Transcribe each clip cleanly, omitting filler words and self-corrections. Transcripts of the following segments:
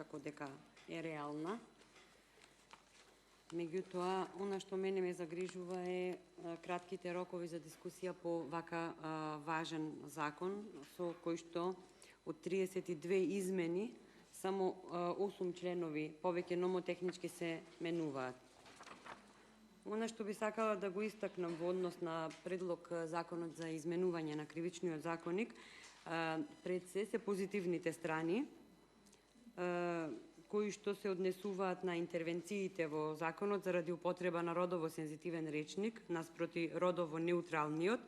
како дека е реална. Меѓутоа, она што мене ме загрижува е кратките рокови за дискусија по вака важен закон, со кој што од 32 измени, само 8 членови повеќе номотехнички се менуваат. Она што би сакала да го истакнам во однос на предлог законот за изменување на кривичниот законник, пред се позитивните страни, кои што се однесуваат на интервенциите во законот заради употреба на родово сензитивен речник наспроти родово неутралниот,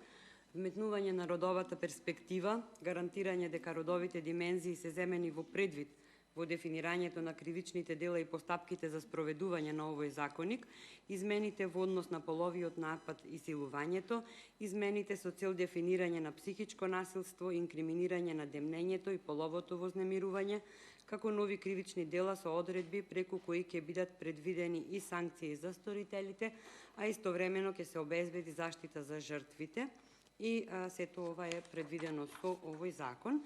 вметнување на родовата перспектива, гарантирање дека родовите димензии се земени во предвид во дефинирањето на кривичните дела и постапките за спроведување на овој законник, измените во однос на половиот напад и силувањето, измените со цел дефинирање на психичко насилство, инкриминирање на демнењето и половото вознемирување, како нови кривични дела со одредби преку кои ќе бидат предвидени и санкции за сторителите, а истовремено ќе се обезбеди заштита за жртвите. И сето ова е предвидено со овој закон.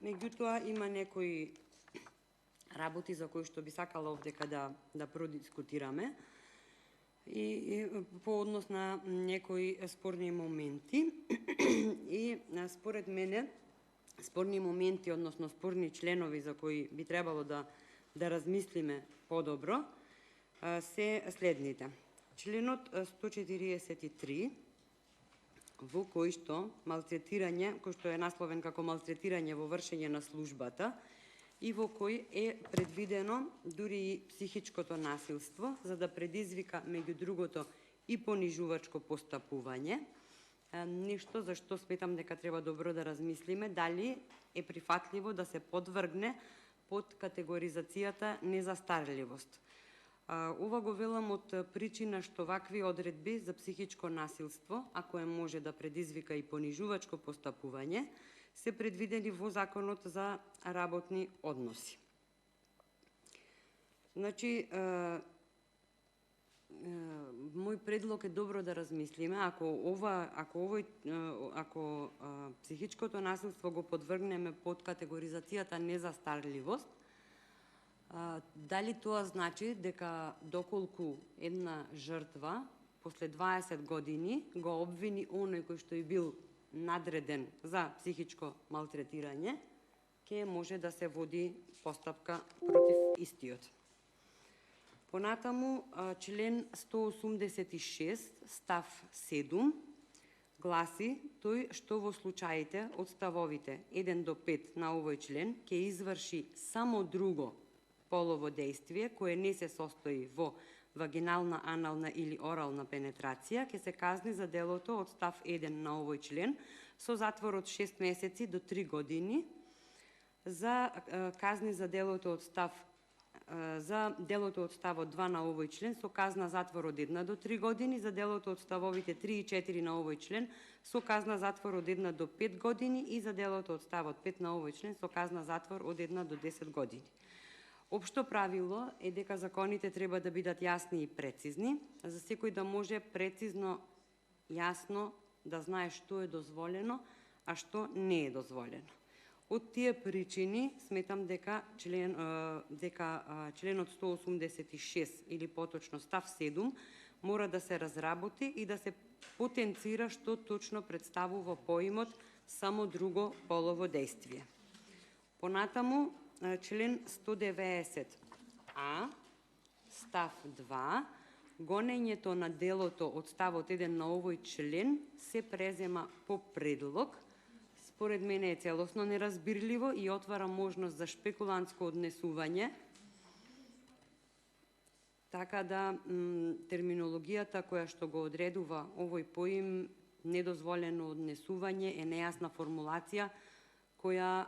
Меѓутоа, има некои работи за кои што би сакала овдека да продискутираме и по однос на некои спорни моменти. И според мене, спорни моменти, односно спорни членови за кои би требало да размислиме подобро, се следните. Членот 143, во кој што малтретирање, кој што е насловен како малтретирање во вршење на службата, и во кој е предвидено дури и психичкото насилство, за да предизвика, меѓу другото, и понижувачко постапување. Нешто за што сметам дека треба добро да размислиме, дали е прифатливо да се подвргне под категоризацијата незастарливост. Ова го велам од причина што вакви одредби за психичко насилство, ако е може да предизвика и понижувачко постапување, се предвидени во Законот за работни односи. Значи, мој предлог е добро да размислиме, ако психичкото насилство го подвргнеме под категоризацијата незастарливост, дали тоа значи дека доколку една жртва после 20 години го обвини оној кој што и бил надреден за психичко малтретирање, ќе може да се води постапка против истиот. Понатаму, член 186, став 7, гласи тој што во случаите од ставовите 1 до 5 на овој член ќе изврши само друго полово дејствие кое не се состои во вагинална, анална или орална пенетрација, ќе се казни за делото од став 1 на овој член со затвор од 6 месеци до 3 години, за казни за делото од ставот 2 на овој член со казна затвор од 1 до 3 години, за делото од ставовите 3 и 4 на овој член со казна затвор од 1 до 5 години и за делото од ставот 5 на овој член со казна затвор од 1 до 10 години. Општо правило е дека законите треба да бидат јасни и прецизни, за секој да може прецизно, јасно да знае што е дозволено, а што не е дозволено. Од тие причини сметам дека членот 186 или поточно став 7 мора да се разработи и да се потенцира што точно представува поимот само друго полово дејствие. Понатаму, член 190а, став 2, гонењето на делото од ставот 1 на овој член се презема по предлог. Според мене е целосно неразбирливо и отвара можност за шпекулантско однесување, така да терминологијата која што го одредува овој поим недозволено однесување е нејасна формулација која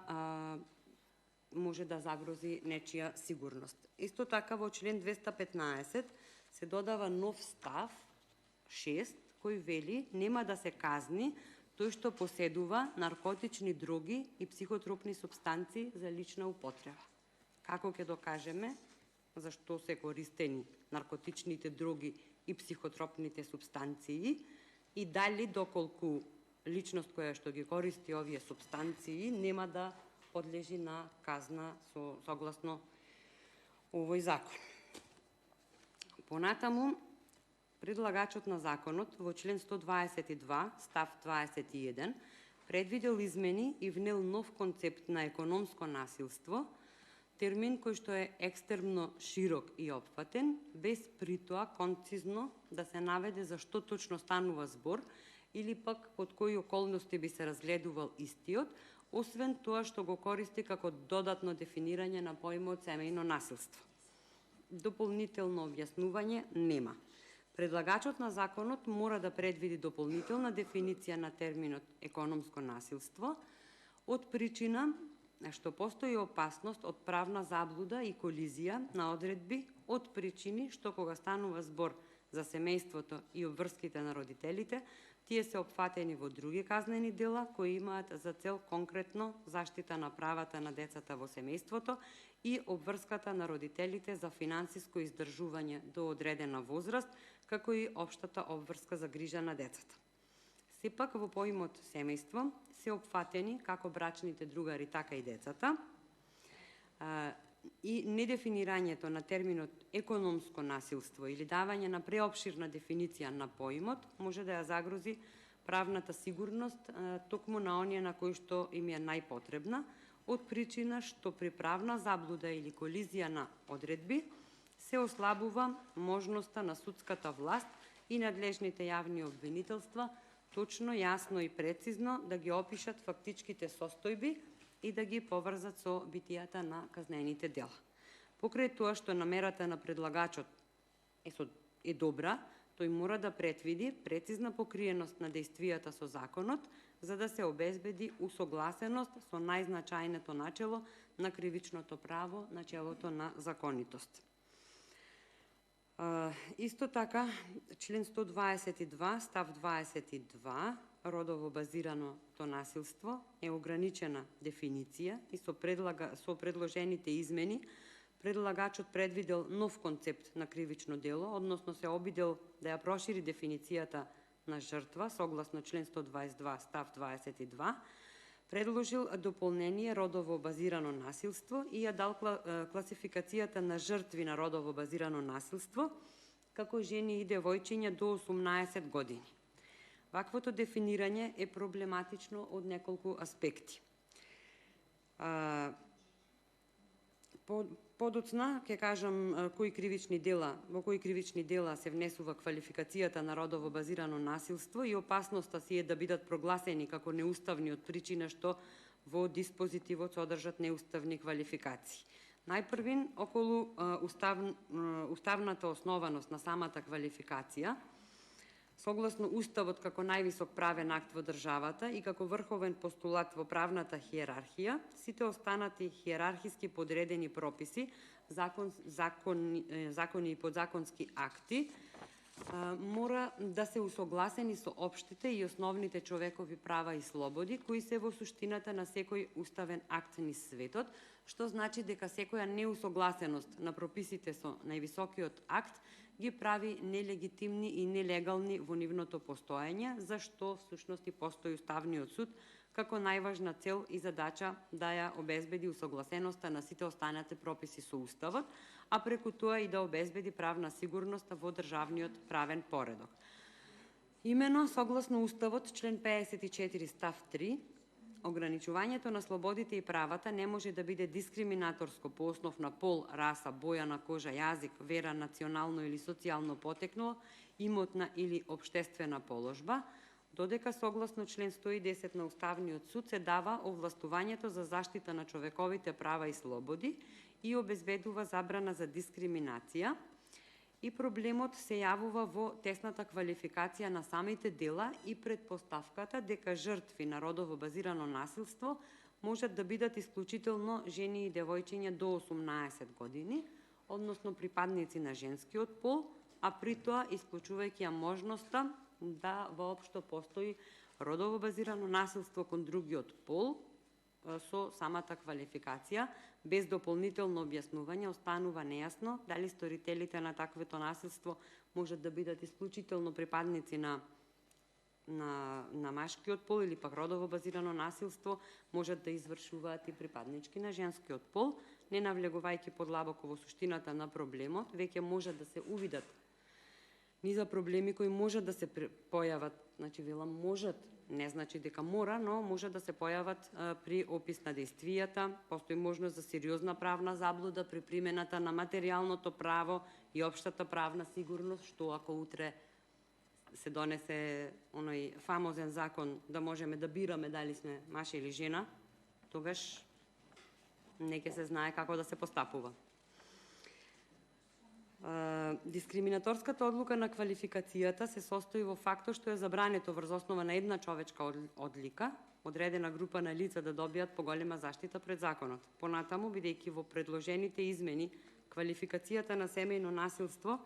може да загрози нечија сигурност. Исто така во член 215 се додава нов став 6 кој вели нема да се казни тој што поседува наркотични дроги и психотропни супстанции за лична употреба. Како ќе докажеме за што се користени наркотичните дроги и психотропните супстанции и дали доколку личност која што ги користи овие супстанции нема да подлежи на казна согласно овој закон. Понатаму, предлагачот на законот во член 122, став 21, предвидел измени и внел нов концепт на економско насилство, термин кој што е екстерно широк и опфатен, без при тоа концизно да се наведе за што точно станува збор или пак под кои околности би се разгледувал истиот, освен тоа што го користи како додатно дефинирање на поимот семејно насилство. Дополнително објаснување нема. Предлагачот на законот мора да предвиди дополнителна дефиниција на терминот економско насилство од причина што постои опасност од правна заблуда и колизија на одредби од причини што кога станува збор за семејството и обврските на родителите, тие се опфатени во други казнени дела кои имаат за цел конкретно заштита на правата на децата во семејството и обврската на родителите за финансиско издржување до одредена возраст, како и општата обврска за грижа на децата. Сепак во поимот семејство се опфатени како брачните другари, така и децата, и недефинирањето на терминот економско насилство или давање на преопширна дефиниција на поимот може да ја загрози правната сигурност токму на оние на кои што им е најпотребна, од причина што при правна заблуда или колизија на одредби се ослабува можноста на судската власт и надлежните јавни обвинителства точно, јасно и прецизно да ги опишат фактичките состојби и да ги поврзат со битијата на казнените дела. Покрај тоа што намерата на предлагачот е добра, тој мора да предвиди прецизна покриеност на действијата со законот, за да се обезбеди усогласеност со најзначајното начело на кривичното право, начелото на законитост. Исто така, член 122, став 22, родово базираното насилство е ограничена дефиниција и со предложените измени предлагачот предвидел нов концепт на кривично дело, односно се обидел да ја прошири дефиницијата на жртва согласно член 122, став 22, предложил дополнение родово базирано насилство и ја дал класификацијата на жртви на родово базирано насилство како жени и девојчиња до 18 години. Ваквото дефинирање е проблематично од неколку аспекти. Подоцна ќе кажам во кои кривични дела се внесува квалификацијата на родово базирано насилство и опасноста си е да бидат прогласени како неуставни од причина што во диспозитивот содржат неуставни квалификации. Најпрвин, околу уставната основаност на самата квалификација, согласно Уставот како највисок правен акт во државата и како врховен постулат во правната хиерархија, сите останати хиерархиски подредени прописи, закони и подзаконски акти, мора да се усогласени со општите и основните човекови права и слободи, кои се во суштината на секој уставен акт низ светот, што значи дека секоја неусогласеност на прописите со највисокиот акт ги прави нелегитимни и нелегални во нивното постоење, за што всушност и постои Уставниот суд како најважна цел и задача да ја обезбеди усогласеноста на сите останати прописи со Уставот, а преку тоа и да обезбеди правна сигурност во државниот правен поредок. Имено, согласно Уставот, член 54 став 3, ограничувањето на слободите и правата не може да биде дискриминаторско по основ на пол, раса, боја на кожа, јазик, вера, национално или социјално потекло, имотна или општествена положба, додека согласно член 110 на Уставниот суд се дава овластувањето за заштита на човековите права и слободи и обезбедува забрана за дискриминација, и проблемот се јавува во тесната квалификација на самите дела и предпоставката дека жртви на родово базирано насилство можат да бидат исклучително жени и девојчиња до 18 години, односно припадници на женскиот пол, а при тоа исклучувајќи ја можноста да воопшто постои родово базирано насилство кон другиот пол со самата квалификација, без дополнително објаснување, останува нејасно дали сторителите на таквото насилство можат да бидат исклучително припадници на машкиот пол или пак родово базирано насилство можат да извршуваат и припаднички на женскиот пол, не навлегувајќи подлабоко во суштината на проблемот, веќе може да се увидат низа проблеми кои можат да се појават, значи велам можат, не значи дека мора, но може да се појават при опис на действијата, постои можност за сериозна правна заблуда при примената на материјалното право и општата правна сигурност, што ако утре се донесе оној фамозен закон да можеме да бираме дали сме маж или жена, тогаш не ќе се знае како да се постапува. Дискриминаторската одлука на квалификацијата се состои во фактот што е забрането врз основа на една човечка одлика, одредена група на лица да добијат поголема заштита пред законот. Понатаму, бидејќи во предложените измени квалификацијата на семејно насилство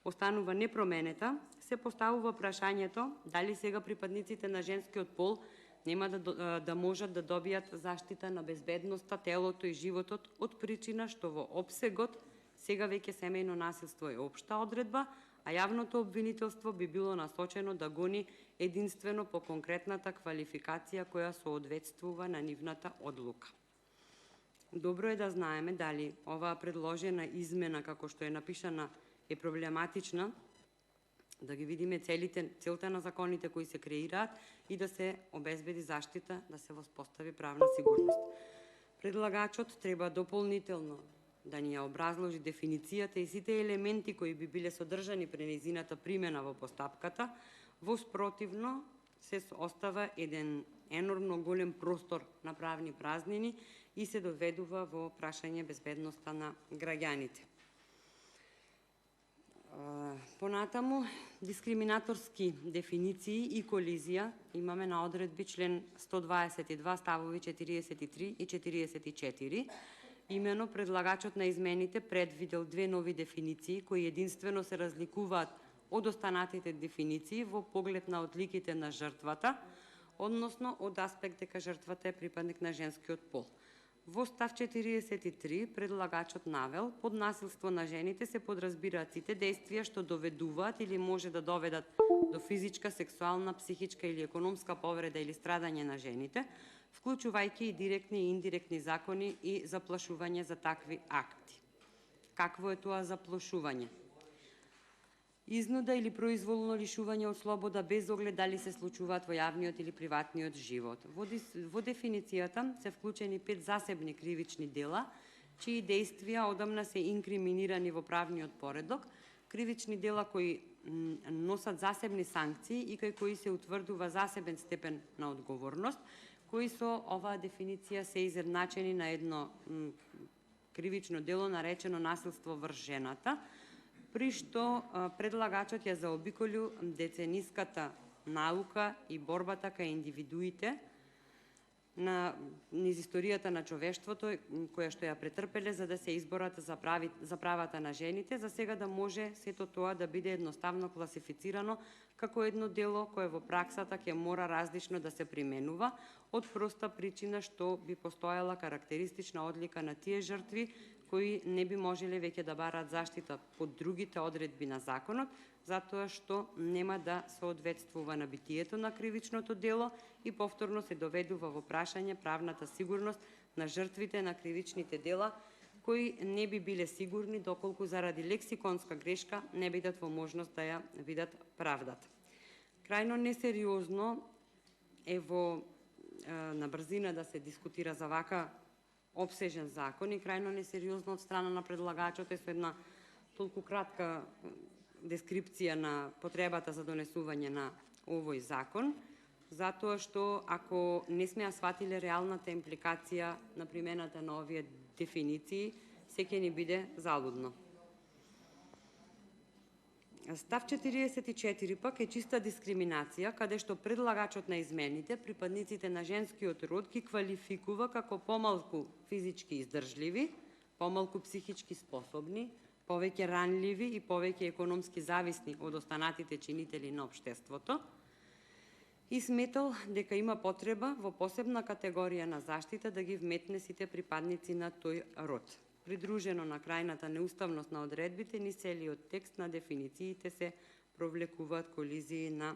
останува непроменета, се поставува прашањето дали сега припадниците на женскиот пол нема да можат да добијат заштита на безбедноста, телото и животот од причина што во опсегот сега веќе семејно насилство е општа одредба, а јавното обвинителство би било насочено да гони единствено по конкретната квалификација која соодветствува на нивната одлука. Добро е да знаеме дали оваа предложена измена, како што е напишана, е проблематична, да ги видиме целта на законите кои се креираат и да се обезбеди заштита, да се воспостави правна сигурност. Предлагачот треба дополнително да ни ја образложи дефиницијата и сите елементи кои би биле содржани при нејзината примена во постапката, во спротивно се остава еден енормно голем простор на правни празнини и се доведува во прашање безбедноста на граѓаните. Понатаму, дискриминаторски дефиниции и колизија имаме на одредби член 122 ставови 43 и 44. Имено предлагачот на измените предвидел две нови дефиниции кои единствено се разликуваат од останатите дефиниции во поглед на одликите на жртвата, односно од аспект дека жртвата е припадник на женскиот пол. Во став 43 предлагачот навел под насилство на жените се подразбираат сите действија што доведуваат или може да доведат до физичка, сексуална, психичка или економска повреда или страдање на жените, вклучувајќи и директни и индиректни закони и заплашување за такви акти. Какво е тоа заплашување? Изнуда или произволно лишување од слобода без оглед дали се случуваат во јавниот или приватниот живот. Во дефиницијата се вклучени 5 засебни кривични дела, чии действија одамна се инкриминирани во правниот поредок, кривични дела кои носат засебни санкции и кај кои се утврдува засебен степен на одговорност, кои со оваа дефиниција се изедначени на едно кривично дело наречено насилство врз жената, при што предлагачот ја заобиколил децениската наука и борбата кај индивидуите низ историјата на човештвото, која што ја претрпеле за да се изборат за правата на жените, за сега да може сето тоа да биде едноставно класифицирано како едно дело кое во праксата ќе мора различно да се применува, од проста причина што би постојала карактеристична одлика на тие жртви кои не би можеле веќе да бараат заштита под другите одредби на законот, затоа што нема да соодветствува на битието на кривичното дело и повторно се доведува во прашање правната сигурност на жртвите на кривичните дела, кои не би биле сигурни доколку заради лексиконска грешка не бидат во можност да ја видат правдата. Крајно несериозно е на брзина да се дискутира за вака обсежен закон и крајно несериозно од страна на предлагачот е со една толку кратка дескрипција на потребата за донесување на овој закон, затоа што ако не сме ја сватиле реалната импликација на примената на овие дефиниции, се ќе ни биде залудно. Став 44 пак е чиста дискриминација, каде што предлагачот на измените, припадниците на женскиот род, ги квалификува како помалку физички издржливи, помалку психички способни, повеќе ранливи и повеќе економски зависни од останатите чинители на општеството, и сметал дека има потреба во посебна категорија на заштита да ги вметне сите припадници на тој род. Придружено на крајната неуставност на одредбите, низ целиот текст на дефинициите се провлекуваат колизии на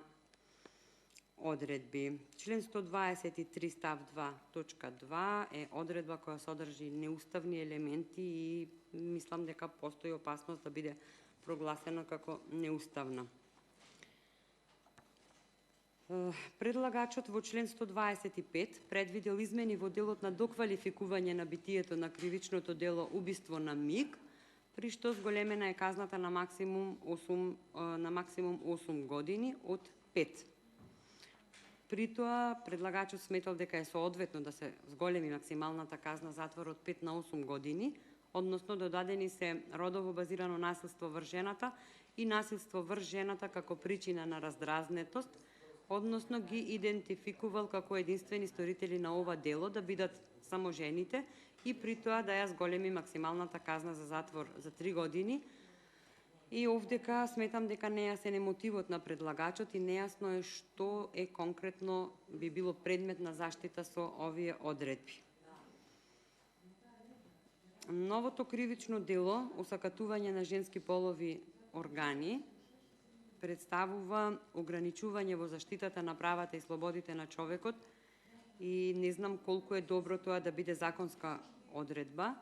одредби. Член 123 став 2 точка 2 е одредба која содржи неуставни елементи и мислам дека постои опасност да биде прогласена како неуставна. Предлагачот во член 125 предвидел измени во делот на доквалификување на битието на кривичното дело убиство на МИГ, при што зголемена е казната на максимум 8 години од 5. При тоа, предлагачот сметал дека е соодветно да се зголеми максималната казна затвор од 5 на 8 години, односно додадени се родово базирано насилство врз жената и насилство врз жената како причина на раздразнетост, односно ги идентификувал како единствени сторители на ова дело да бидат само жените и при тоа да ја зголеми максималната казна за затвор за 3 години. И овдека сметам дека нејасен е мотивот на предлагачот и нејасно е што е конкретно би било предмет на заштита со овие одредби. Новото кривично дело, усакатување на женски полови органи, представува ограничување во заштитата на правата и слободите на човекот и не знам колку е добро тоа да биде законска одредба.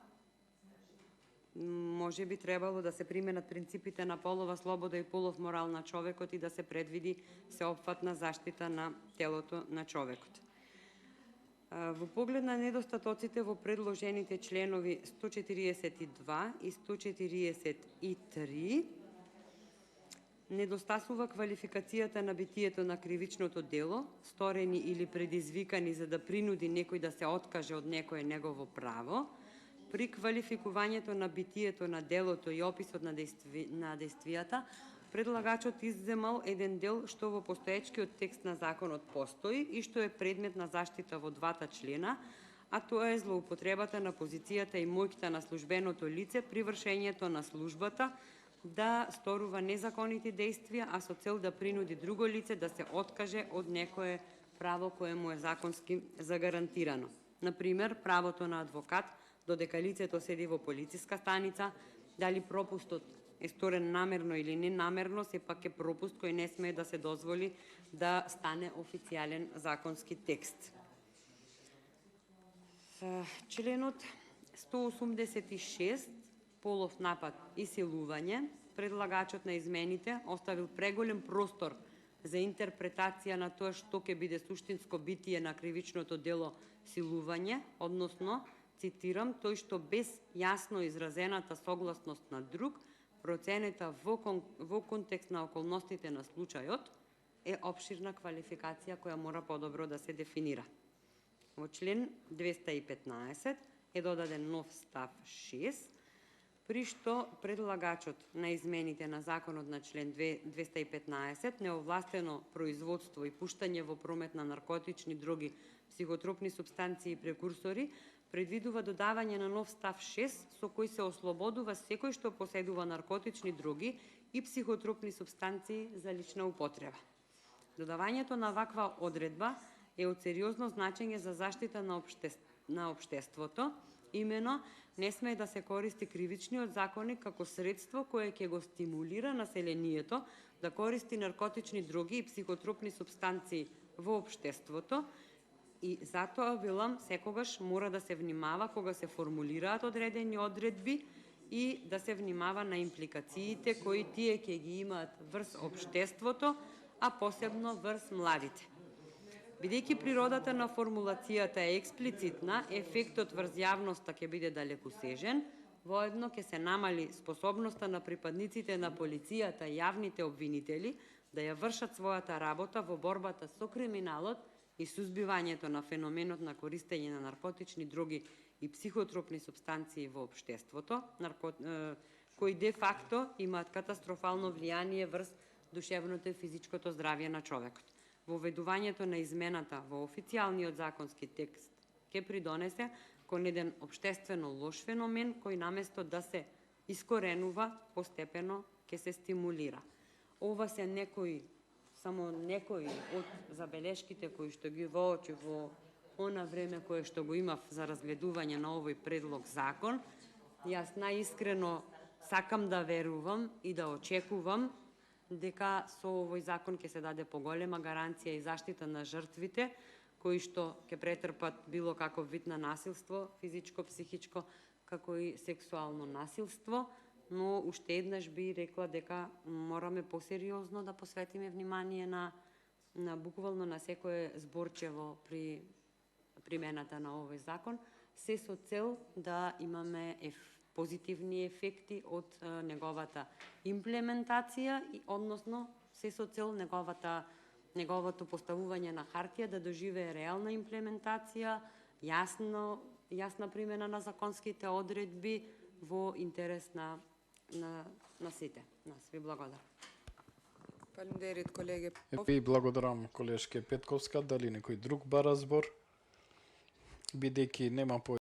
Може би требало да се применат принципите на полова слобода и полов морал на човекот и да се предвиди сеопфатна заштита на телото на човекот. Во поглед на недостатоците во предложените членови 142 и 143, недостасува квалификацијата на битието на кривичното дело, сторени или предизвикани за да принуди некој да се откаже од некое негово право. При квалификувањето на битието на делото и описот на действијата, предлагачот изземал еден дел што во постоечкиот текст на законот постои и што е предмет на заштита во двата члена, а тоа е злоупотребата на позицијата и моќта на службеното лице при вршењето на службата да сторува незаконити действија, а со цел да принуди друго лице да се откаже од некое право кое му е законски загарантирано. Например, правото на адвокат, додека лицето седи во полициска станица, дали пропустот е сторен намерно или ненамерно, сепак е пропуст кој не смее да се дозволи да стане официјален законски текст. Членот 186, полов напад и силување, предлагачот на измените оставил преголем простор за интерпретација на тоа што ќе биде суштинско битие на кривичното дело силување, односно, цитирам, тој што без јасно изразената согласност на друг, проценета во контекст на околностите на случајот, е опширна квалификација која мора подобро да се дефинира. Во член 215 е додаден нов став 6, при што предлагачот на измените на законот на член 215, неовластено производство и пуштање во промет на наркотични дроги, психотропни супстанции и прекурсори, предвидува додавање на нов став 6 со кој се ослободува секој што поседува наркотични дроги и психотропни супстанции за лична употреба. Додавањето на ваква одредба е од сериозно значење за заштита на општеството, имено не смее да се користи кривичниот законник како средство кое ќе го стимулира населението да користи наркотични дроги и психотропни супстанции во општеството, и затоа велам секогаш мора да се внимава кога се формулираат одредени одредби и да се внимава на импликациите кои тие ќе ги имаат врз општеството, а посебно врз младите. Бидејќи природата на формулацијата е експлицитна, ефектот врз јавноста ќе биде далекосежен, воедно ќе се намали способноста на припадниците на полицијата и јавните обвинители да ја вршат својата работа во борбата со криминалот и сузбивањето на феноменот на користење на наркотични дроги и психотропни супстанции во општеството, кои де факто имаат катастрофално влијание врз душевното и физичкото здравје на човекот. Воведувањето на измената во официјалниот законски текст ќе придонесе кон еден општествено лош феномен кој наместо да се искоренува, постепено ќе се стимулира. Ова се само некои од забелешките кои што ги воочи во она време кое што го имав за разгледување на овој предлог закон. Јас најискрено сакам да верувам и да очекувам дека со овој закон ќе се даде поголема гаранција и заштита на жртвите, кои што ќе претрпат било каков вид на насилство, физичко, психичко, како и сексуално насилство, но уште еднаш би рекла дека мораме посериозно да посветиме внимание на буквално на секое зборчево при примената на овој закон, се со цел да имаме позитивни ефекти од неговата имплементација, односно се со цел неговото поставување на хартија да доживее реална имплементација, јасна примена на законските одредби во интерес на сите нас. Ви благодарам. Фалемдерит, колеги. Ви благодарам, колешке Петковска. Дали некој друг бара збор? Бидејќи нема